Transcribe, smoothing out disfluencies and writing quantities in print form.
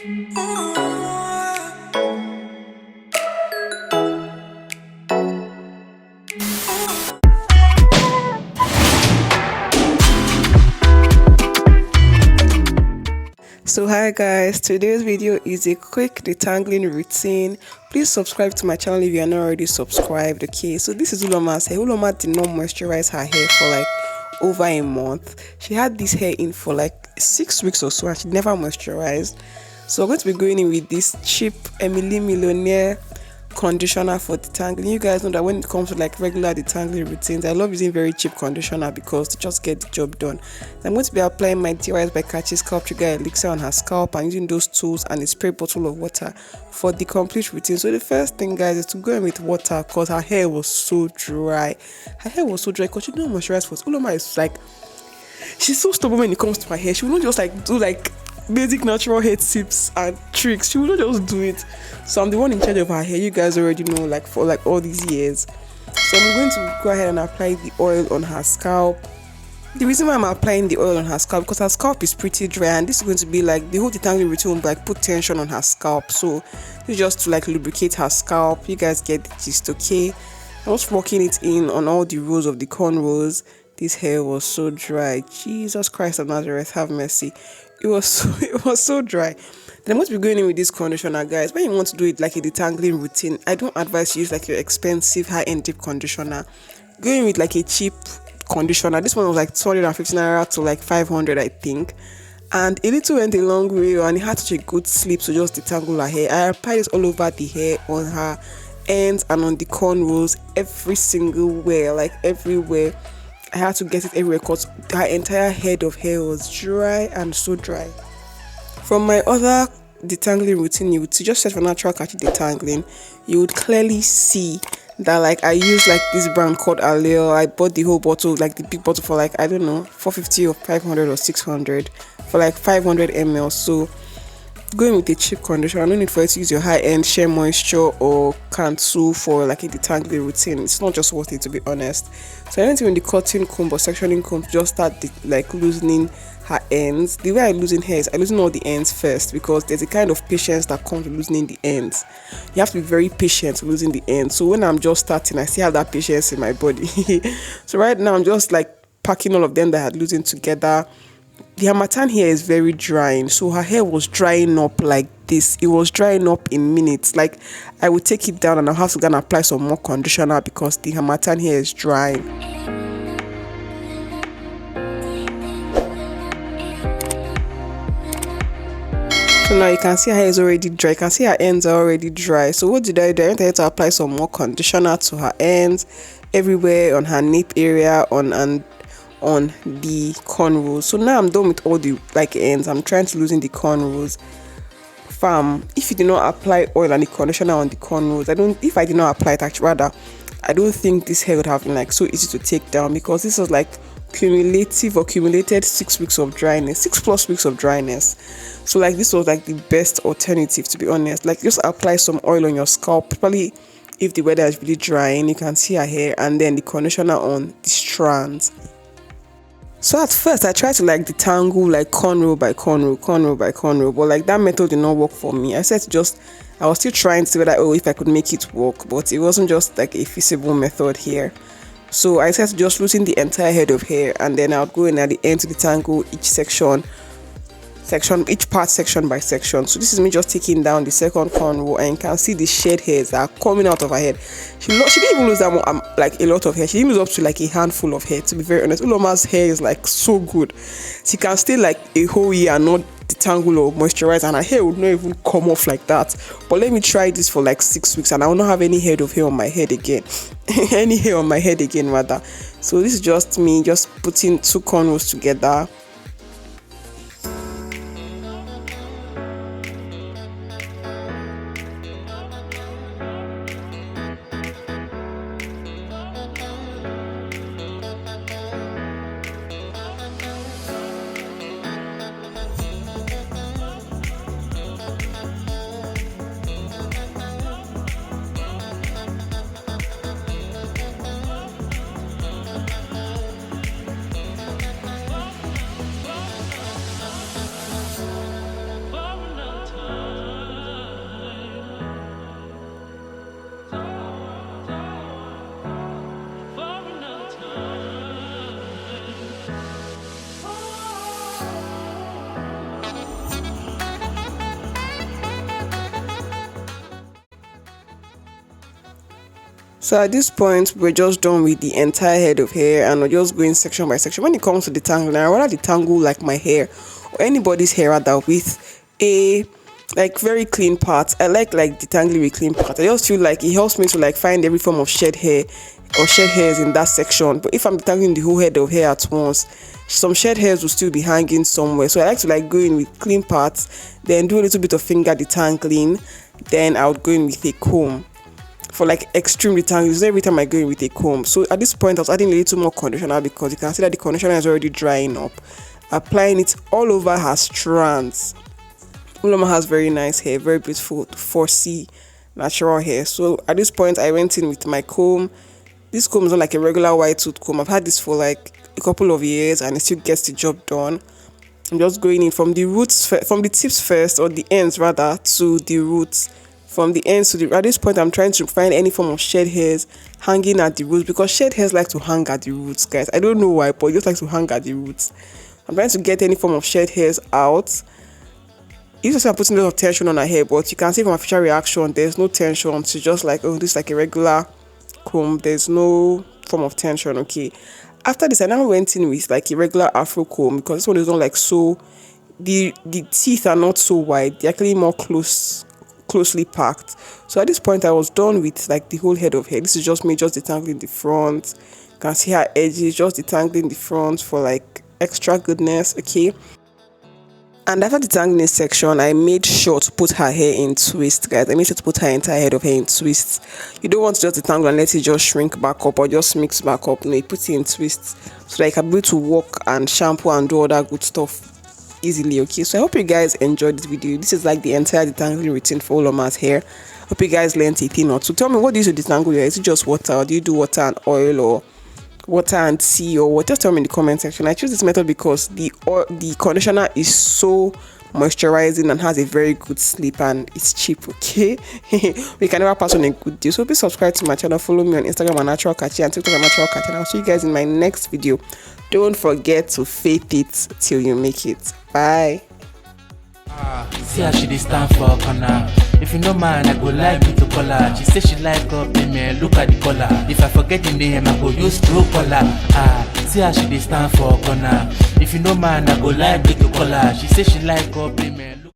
So hi guys, today's video is a quick detangling routine. Please subscribe to my channel if you are not already subscribed. Okay, so this is Uloma's hair. Uloma did not moisturize her hair for like over a month. She had this hair in for like 6 weeks or so and she never moisturized. So we're going to be going in with this cheap Millionaire conditioner for detangling. You guys know that when it comes to like regular detangling routines, I love using very cheap conditioner because to just get the job done. So I'm going to be applying my DIYs by Kachi Scalp Trigger Elixir on her scalp and using those tools and a spray bottle of water for the complete routine. So the first thing, guys, is to go in with water because her hair was so dry. Her hair was so dry because she didn't moisturize first. Uloma is like, she's so stubborn when it comes to her hair. She will not just like do like basic natural hair tips and tricks. She will not just do it. So I'm the one in charge of her hair. You guys already know, like for like all these years. So I'm going to go ahead and apply the oil on her scalp. The reason why I'm applying the oil on her scalp because her scalp is pretty dry and this is going to be like the whole detangling routine will like put tension on her scalp. So this is just to like lubricate her scalp. You guys get the gist, okay? I was working it in on all the rows of the cornrows. This hair was so dry. Jesus Christ of Nazareth, have mercy. It was so dry. Then I'm going to be going in with this conditioner, guys. When you want to do it like a detangling routine, I don't advise you use like your expensive high-end deep conditioner. Go in with like a cheap conditioner. This one was like 250 naira to like 500, I think. And a little went a long way, and it had such a good sleep to just detangle her hair. I applied this all over the hair, on her ends and on the cornrows, every single where, like everywhere. I had to get it everywhere because her entire head of hair was dry and so dry. From my other detangling routine, you would see, just search for natural Kachi detangling, you would clearly see that like I use like this brand called Elixir. I bought the whole bottle, like the big bottle for like, I don't know, 450 or 500 or 600 for like 500 ml. So going with a cheap conditioner, no need for you to use your high-end Shea Moisture or Cantu for like a detangling routine. It's not just worth it, to be honest. So anything with the cutting comb or sectioning comb, just start like loosening her ends. The way I loosen hair is I loosen all the ends first because there's a kind of patience that comes with loosening the ends. You have to be very patient losing the ends. So when I'm just starting, I still have that patience in my body. So right now I'm just like packing all of them that I had loosened together. The harmattan hair is very drying, so her hair was drying up like this. It was drying up in minutes. Like I would take it down and I'll have to go and apply some more conditioner because the harmattan hair is drying. So now you can see her hair is already dry. You can see her ends are already dry. So what did I do? I went ahead to apply some more conditioner to her ends, everywhere on her nape area, on the cornrows. So now I'm done with all the like ends. I'm trying to loosen the cornrows. Fam, if you did not apply oil and the conditioner on the cornrows, if I did not apply it, actually rather, I don't think this hair would have been like so easy to take down because this was like accumulated 6 weeks of dryness, 6+ weeks of dryness. So like this was like the best alternative, to be honest. Like just apply some oil on your scalp, probably if the weather is really drying, you can see her hair, and then the conditioner on the strands. So at first I tried to like detangle like cornrow by cornrow, but like that method did not work for me. I was still trying to see whether if I could make it work, but it wasn't just like a feasible method here. So I said to just loosen the entire head of hair, and then I'll go in at the end to detangle each part section by section. So this is me just taking down the second cornrow, and you can see the shed hairs that are coming out of her head. She didn't even lose that much, like a lot of hair. She didn't lose up to like a handful of hair, to be very honest. Uloma's hair is like so good. She can stay like a whole year and not detangle or moisturize, and her hair would not even come off like that. But let me try this for like 6 weeks and I will not have any head of hair on my head again. Any hair on my head again rather. So this is just me just putting 2 cornrows together. So at this point, we're just done with the entire head of hair and we're just going section by section. When it comes to detangling, I rather detangle like my hair or anybody's hair rather with a like very clean part. I like detangling with clean part. I just feel like it helps me to like find every form of shed hair or shed hairs in that section. But if I'm detangling the whole head of hair at once, some shed hairs will still be hanging somewhere. So I like to like go in with clean parts, then do a little bit of finger detangling, then I would go in with a comb for like extreme detangling. Every time I go in with a comb. So at this point I was adding a little more conditioner because you can see that the conditioner is already drying up. Applying it all over her strands. Uloma has very nice hair, very beautiful 4C natural hair. So at this point I went in with my comb. This comb is not like a regular white tooth comb. I've had this for like a couple of years and it still gets the job done. I'm just going in from the roots, from the tips first, or the ends rather, to the roots. From the ends to the, at this point I'm trying to find any form of shed hairs hanging at the roots, because shed hairs like to hang at the roots, guys. I don't know why, but it just like to hang at the roots. I'm trying to get any form of shed hairs out. It's just putting a lot of tension on her hair, but you can see from my facial reaction there's no tension. She's just like, oh, this is like a regular comb. There's no form of tension. Okay, after this I now went in with like a regular afro comb, because this one is not like so, the teeth are not so wide, they're actually more closely packed. So at this point I was done with like the whole head of hair. This is just me just detangling the front. You can see her edges, just detangling the front for like extra goodness. Okay, and after detangling this section I made sure to put her hair in twists, guys. I made sure to put her entire head of hair in twists. You don't want to just detangle and let it just shrink back up or just mix back up. No, you put it in twists so that you can be able to walk and shampoo and do all that good stuff easily. Okay, so I hope you guys enjoyed this video. This is like the entire detangling routine for Uloma's hair. Hope you guys learned a thing or two. Tell me, what do you use to detangle your hair? Is it just water, or do you do water and oil, or water and tea, or what? Just tell me in the comment section. I choose this method because the conditioner is so moisturizing and has a very good sleep and it's cheap. Okay, we can never pass on a good deal. So please subscribe to my channel, follow me on Instagram at natural Kachi and TikTok at natural Kachi, and I'll see you guys in my next video. Don't forget to faith it till you make it. Bye. See how she dey stand for corner. If you know man, I go like you to call her. She say she like up man, look at the color. If I forget the name, I go use true color. See how she dey stand for corner. If you know man, I go like you to call her. She say she like up man.